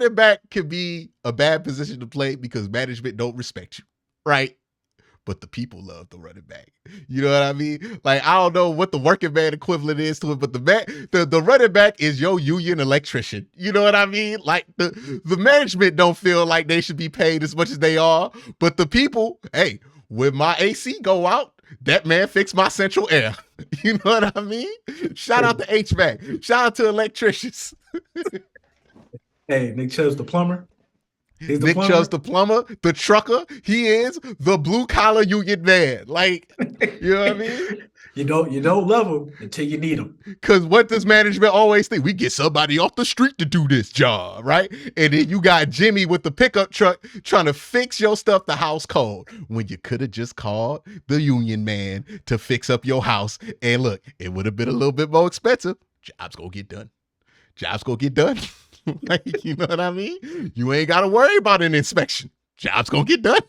running back can be a bad position to play because management don't respect you, right? But the people love the running back. You know what I mean? Like, I don't know what the working man equivalent is to it, but the running back is your union electrician. You know what I mean? Like, the management don't feel like they should be paid as much as they are, but the people, hey, when my AC go out, that man fixed my central air. You know what I mean? Shout out to HVAC. Shout out to electricians. Hey, Nick Chubb's the plumber. Nick Chubb's the plumber, the trucker. He is the blue collar union man. Like, you know what I mean? You don't love him until you need him. Because what does management always think? We get somebody off the street to do this job, right? And then you got Jimmy with the pickup truck trying to fix your stuff the house cold when you could have just called the union man to fix up your house. And look, it would have been a little bit more expensive. Jobs gonna get done. Jobs gonna get done. Like, you know what I mean? You ain't got to worry about an inspection. Job's going to get done.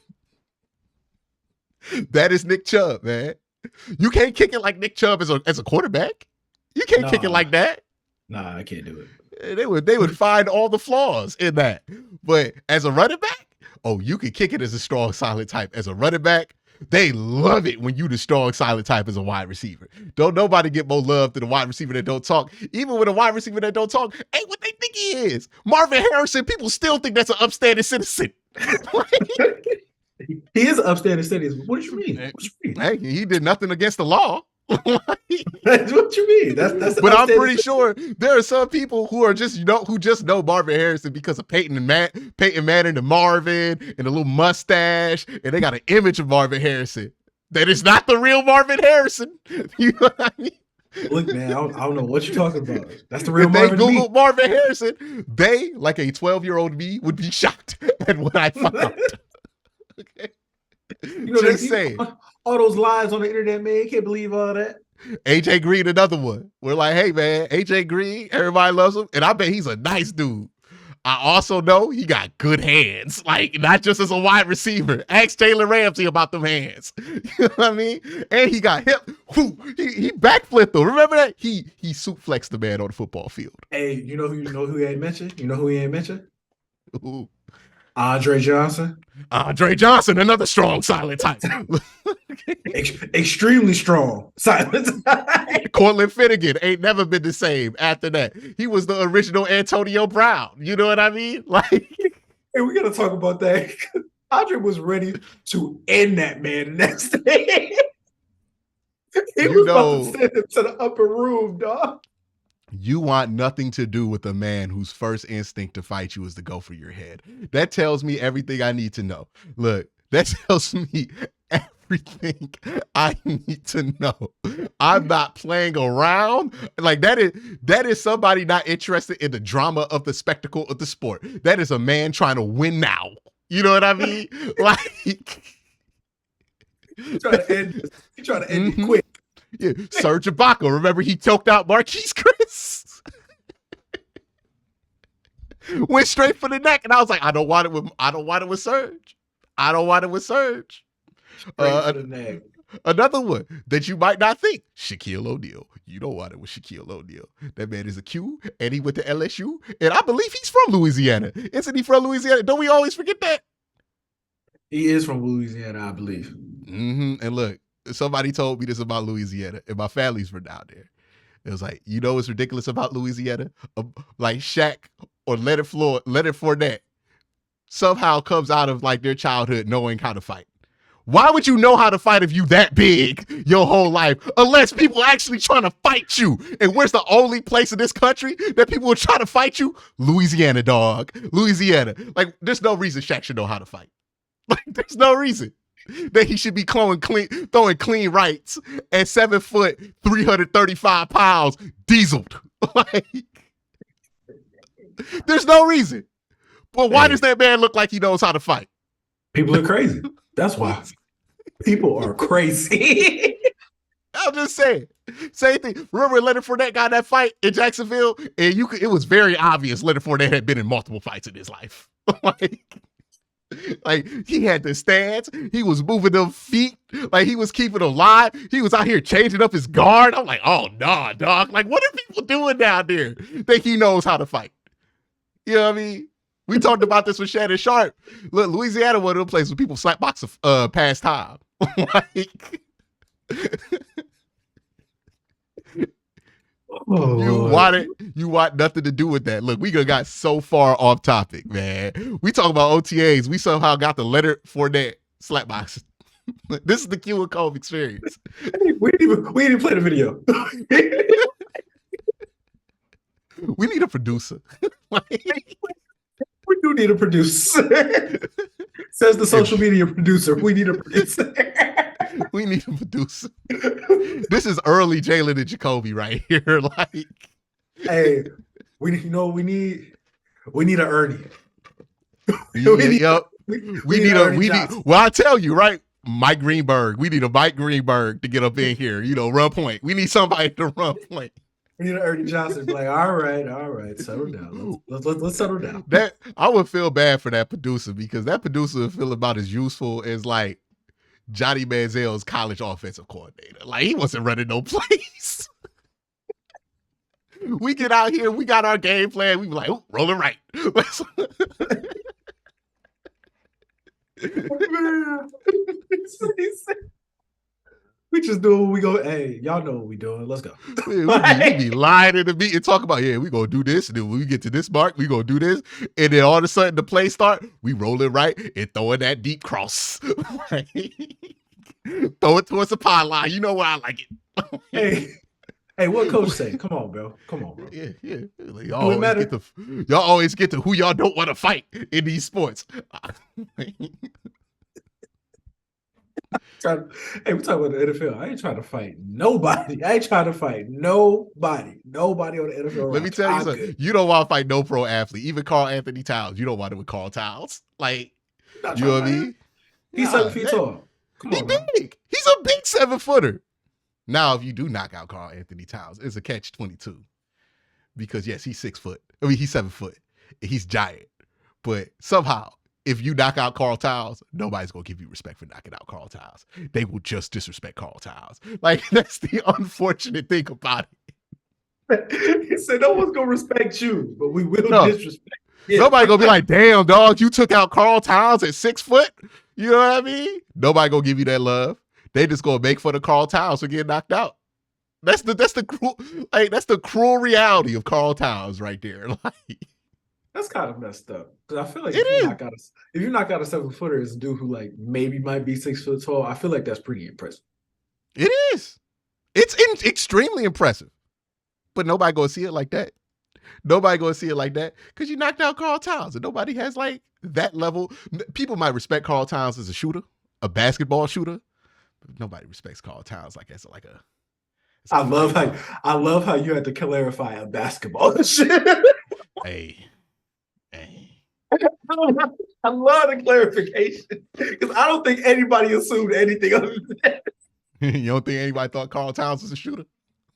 That is Nick Chubb, man. You can't kick it like Nick Chubb as a quarterback. You can't kick it like that. Nah, I can't do it. They would find all the flaws in that. But as a running back, oh, you can kick it as a strong, silent type. As a running back, they love it when you the strong, silent type as a wide receiver. Don't nobody get more love than a wide receiver that don't talk. Even with a wide receiver that don't talk, ain't what they think he is. Marvin Harrison, people still think that's an upstanding citizen. He is an upstanding citizen. What do you mean? Hey, he did nothing against the law. That's what you mean. That's but I'm pretty sure there are some people who are just who just know Marvin Harrison because of Peyton Manning and Marvin and a little mustache, and they got an image of Marvin Harrison that is not the real Marvin Harrison. You know what I mean? Look, man, I don't know what you're talking about. That's the real Marvin. They Googled Marvin Harrison. They, like a 12-year-old me, would be shocked at what I found. Okay. You know, just saying. All those lies on the internet, man. You can't believe all that. AJ Green, another one. We're like, hey, man, AJ Green, everybody loves him. And I bet he's a nice dude. I also know he got good hands, like not just as a wide receiver. Ask Jalen Ramsey about them hands. You know what I mean? And he got hip. He backflipped them. Remember that? He suplexed the man on the football field. Hey, you know who he ain't mentioned? You know who he ain't mentioned? Ooh. Andre Johnson. Andre Johnson, another strong silent type. Extremely strong silent type. Cortland Finnegan ain't never been the same after that. He was the original Antonio Brown. You know what I mean? Like, hey, we gotta talk about that. Andre was ready to end that man the next day. He was about to send him to the upper room, dog. You want nothing to do with a man whose first instinct to fight you is to go for your head. That tells me everything I need to know. Look, that tells me everything I need to know. I'm not playing around. Like that is somebody not interested in the drama of the spectacle of the sport. That is a man trying to win now. You know what I mean? Like he's trying to end it quick. Yeah, Serge Ibaka. Remember he choked out Marquise Chris? Went straight for the neck, and I was like, I don't want it with Serge. I don't want it with Serge. Another one that you might not think, Shaquille O'Neal. You don't want it with Shaquille O'Neal. That man is a Q, and he went to LSU, and I believe he's from Louisiana. Isn't he from Louisiana? Don't we always forget that? He is from Louisiana, I believe. Mm-hmm. And look, somebody told me this about Louisiana, and my family's from down there. It was like, you know what's ridiculous about Louisiana? Like Shaq or Leonard Fournette somehow comes out of like their childhood knowing how to fight. Why would you know how to fight if you that big your whole life? Unless people actually trying to fight you. And where's the only place in this country that people will try to fight you? Louisiana, dog. Louisiana. Like, there's no reason Shaq should know how to fight. Like, there's no reason that he should be throwing clean rights at 7 foot, 335 pounds, dieseled. Like, there's no reason. But why does that man look like he knows how to fight? People are crazy. That's why. People are crazy. I'm just saying. Same thing. Remember when Leonard Fournette got that fight in Jacksonville? And it was very obvious Leonard Fournette had been in multiple fights in his life. Like he had the stance. He was moving them feet. Like he was keeping them alive. He was out here changing up his guard. I'm like, oh, nah, dog. Like, what are people doing down there? Think he knows how to fight? You know what I mean? We talked about this with Shannon Sharp. Look, Louisiana, one of them places where people slap box past time. Like, you want nothing to do with that. Look, we got so far off topic, man. We talk about OTAs. We somehow got the Leonard Fournette slap box. This is the QnCOLB experience. We didn't even play the video. We need a producer. We do need a producer. Says the social media producer. We need a producer. We need a producer. This is early Jalen and Jacoby right here. Like, hey, we need an Ernie. Well, I tell you, right? Mike Greenberg. We need a Mike Greenberg to get up in here. Run point. We need somebody to run point. We need an Ernie Johnson. Like, all right, settle down. Let's settle down. That I would feel bad for that producer because that producer would feel about as useful as like Johnny Manziel's college offensive coordinator. Like, he wasn't running no plays. We get out here, we got our game plan. We be like, roll it right. We just do what we go. Hey, y'all know what we doing. Let's go. We be lying in the meet and talk about, we gonna do this, and then when we get to this mark, we gonna do this, and then all of a sudden the play start, we roll it right and throw in that deep cross. Throw it towards the pylon. You know where I like it. Hey, what coach say? Come on, bro. Yeah. Like, y'all always get to who y'all don't want to fight in these sports. We're talking about the NFL. I ain't trying to fight nobody. Nobody on the NFL. Let me tell you something. You don't want to fight no pro athlete. Even Carl Anthony Towns. You don't want to with Carl Towns. Like, you know what I mean? He's 7 feet tall. He's big. He's a big 7-footer. Now, if you do knock out Carl Anthony Towns, it's a catch-22. Because, yes, he's 6 foot. I mean, he's 7 foot. He's giant. But somehow, if you knock out Carl Towns, nobody's going to give you respect for knocking out Carl Towns. They will just disrespect Carl Towns. Like, that's the unfortunate thing about it. He said, no one's going to respect you, but we will disrespect you. Nobody going to be like, damn, dog, you took out Carl Towns at 6 foot? You know what I mean? Nobody going to give you that love. They just going to make fun of Carl Towns for getting knocked out. That's the cruel reality of Carl Towns right there. Like, that's kind of messed up. Because I feel like if you knock out a 7-footer as a dude who like maybe might be 6 foot tall, I feel like that's pretty impressive. It is. It's extremely impressive. But nobody gonna see it like that. Nobody gonna see it like that because you knocked out Carl Towns, and nobody has like that level. People might respect Carl Towns as a shooter, a basketball shooter, but nobody respects Carl Towns like as like a. I love how you had to clarify a basketball shit. Hey. I love the clarification because I don't think anybody assumed anything other than that. You don't think anybody thought Carl Towns was a shooter?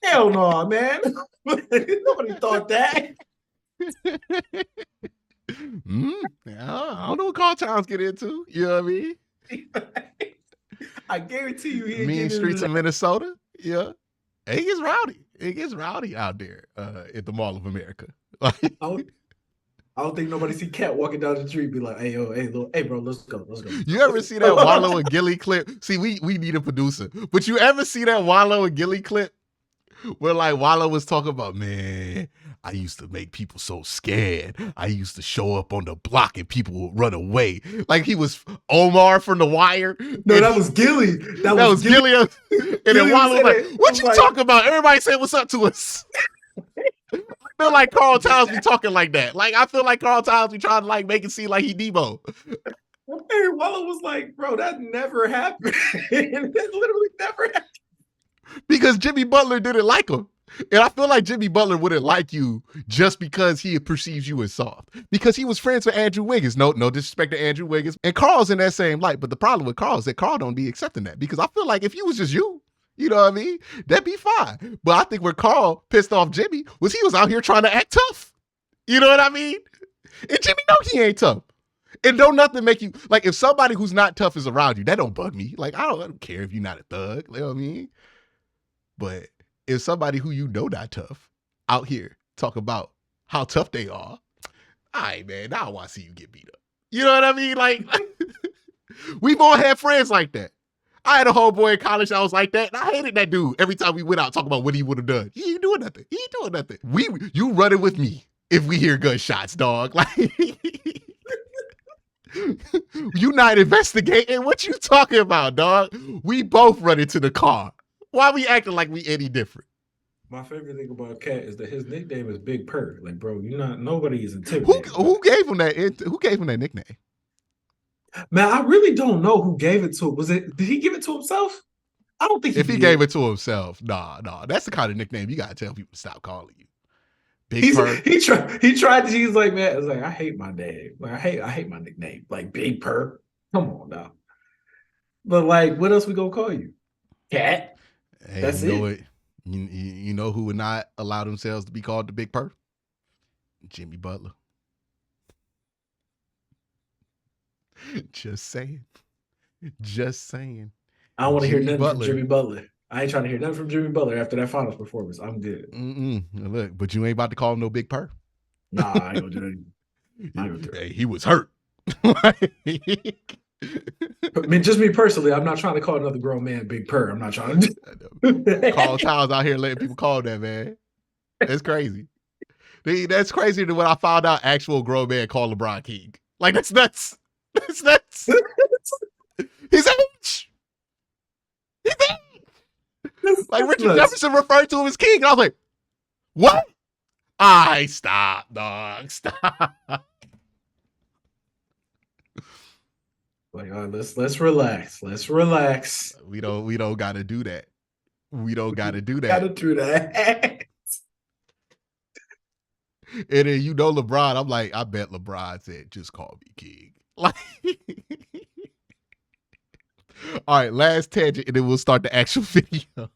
Hell no, man. Nobody thought that. I don't know what Carl Towns get into. You know what I mean? I guarantee you he mean streets of Minnesota. Yeah. It gets rowdy. It gets rowdy out there at the Mall of America. I don't think nobody see Cat walking down the street and be like, hey, bro, let's go. You ever see that Wallow and Gilly clip? See, we need a producer. But you ever see that Wallow and Gilly clip where like Wallow was talking about, man, I used to make people so scared. I used to show up on the block and people would run away. Like he was Omar from The Wire. No, that was Gilly. That was Gilly. And then Wallow was like, what you talking about? Everybody say what's up to us. I feel like Carl Towns be talking like that. Like, I feel like Carl Towns be trying to like make it seem like he Debo. Hey, Wallow was like, bro, that never happened. That literally never happened. Because Jimmy Butler didn't like him. And I feel like Jimmy Butler wouldn't like you just because he perceives you as soft. Because he was friends with Andrew Wiggins. No disrespect to Andrew Wiggins. And Carl's in that same light. But the problem with Carl is that Carl don't be accepting that. Because I feel like if you was just you know what I mean? That'd be fine. But I think where Carl pissed off Jimmy was he was out here trying to act tough. You know what I mean? And Jimmy know he ain't tough. And don't nothing make you, like if somebody who's not tough is around you, that don't bug me. Like I don't care if you're not a thug. You know what I mean? But if somebody who you know not tough out here talk about how tough they are, all right, man, now I want to see you get beat up. You know what I mean? Like, we've all had friends like that. I had a homeboy in college that was like that, and I hated that dude every time we went out talking about what he would have done. He ain't doing nothing. He ain't doing nothing. You running with me if we hear gunshots, dog. Like, you not investigating? What you talking about, dog? We both run into the car. Why we acting like we any different? My favorite thing about Cat is that his nickname is Big Purr. Like, bro, nobody is intimidated. Who gave him that? Who gave him that nickname? Man, I really don't know who gave it to him. Did he give it to himself? I don't think if he gave it to himself, nah. That's the kind of nickname you gotta tell people to stop calling you. Big Purr. He tried. He's like, man, it's like I hate my name. Like I hate my nickname. Like Big Purr. Come on now. But like, what else we gonna call you? Cat. Hey, that's it. You know who would not allow themselves to be called the Big Purr? Jimmy Butler. Just saying. I don't want to hear nothing from Jimmy Butler. I ain't trying to hear nothing from Jimmy Butler after that finals performance. I'm good. Look, but you ain't about to call him no Big Purr. Nah, I ain't gonna do that. Hey, he was hurt. Just me personally, I'm not trying to call another grown man Big Purr. I'm not trying to do Carl Towns out here letting people call that, man. That's crazy. That's crazier than when I found out actual grown man called LeBron King. Like, that's nuts. That's nuts. His age. Like Richard Jefferson referred to him as king. And I was like, what? Stop, dog. Stop. Like, let's relax. Let's relax. We don't gotta do that. We don't gotta do that. Gotta do that. And then LeBron, I'm like, I bet LeBron said, just call me king. Like, all right, last tangent, and then we'll start the actual video.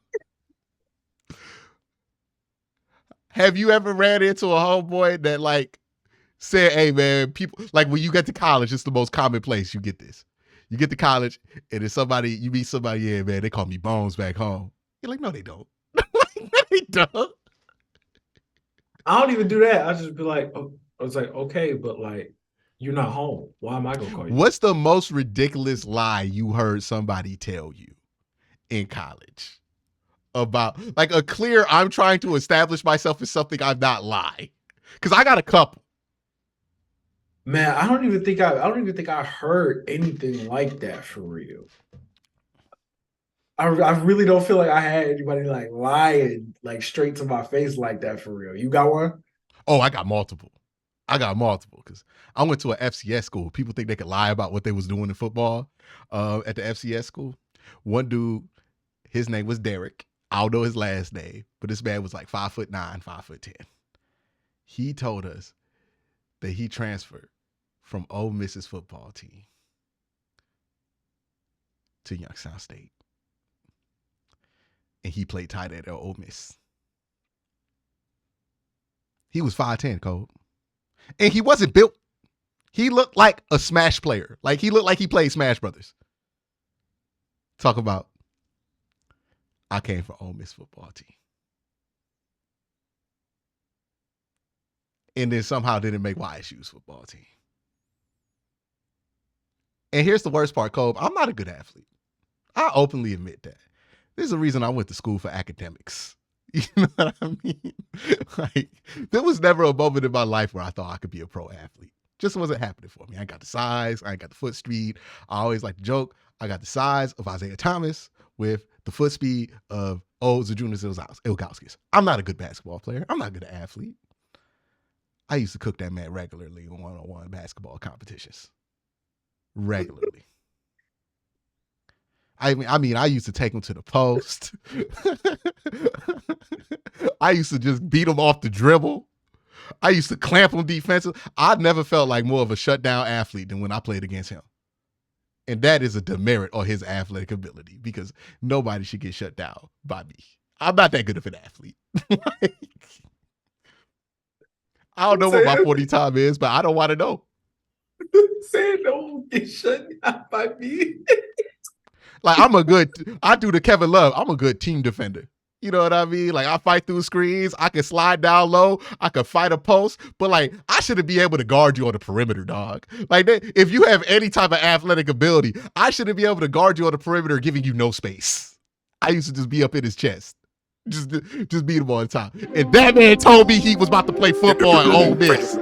Have you ever ran into a homeboy that like said, hey man, people, like when you get to college, it's the most common place you get this. You get to college and then you meet somebody, yeah, man, they call me Bones back home. You're like, no, they don't. No, they don't. I don't even do that. I just be like, I was like, okay, but like, you're not home. Why am I gonna call you? What's the most ridiculous lie you heard somebody tell you in college? About like a clear, I'm trying to establish myself as something I'm not lie. Because I got a couple. Man, I don't even think I heard anything like that for real. I really don't feel like I had anybody like lying like straight to my face like that for real. You got one? Oh, I got multiple because I went to an FCS school. People think they could lie about what they was doing in football at the FCS school. One dude, his name was Derek. I don't know his last name, but this man was like 5'9", 5'10". He told us that he transferred from Ole Miss's football team to Youngstown State. And he played tight end at Ole Miss. He was 5'10", Cole. And he wasn't built. He looked like a Smash player. Like he looked like he played Smash Brothers. Talk about, I came from Ole Miss football team. And then somehow didn't make YSU's football team. And here's the worst part, Cole. I'm not a good athlete. I openly admit that. There's a reason I went to school for academics. You know what I mean? Like, there was never a moment in my life where I thought I could be a pro athlete. Just wasn't happening for me. I ain't got the size. I ain't got the foot speed. I always like to joke. I got the size of Isaiah Thomas with the foot speed of Zydrunas Ilgauskas. I'm not a good basketball player. I'm not a good athlete. I used to cook that man regularly in one-on-one basketball competitions. Regularly. I mean, I used to take him to the post. I used to just beat him off the dribble. I used to clamp him defensively. I never felt like more of a shutdown athlete than when I played against him. And that is a demerit on his athletic ability because nobody should get shut down by me. I'm not that good of an athlete. I don't know what my 40 time is, but I don't want to know. Saying no get shut down by me. Like I do the Kevin Love. I'm a good team defender. You know what I mean? Like I fight through screens. I can slide down low. I can fight a post. But like I shouldn't be able to guard you on the perimeter, dog. Like if you have any type of athletic ability, I shouldn't be able to guard you on the perimeter, giving you no space. I used to just be up in his chest. Just beat him all the time. And that man told me he was about to play football at Ole Miss.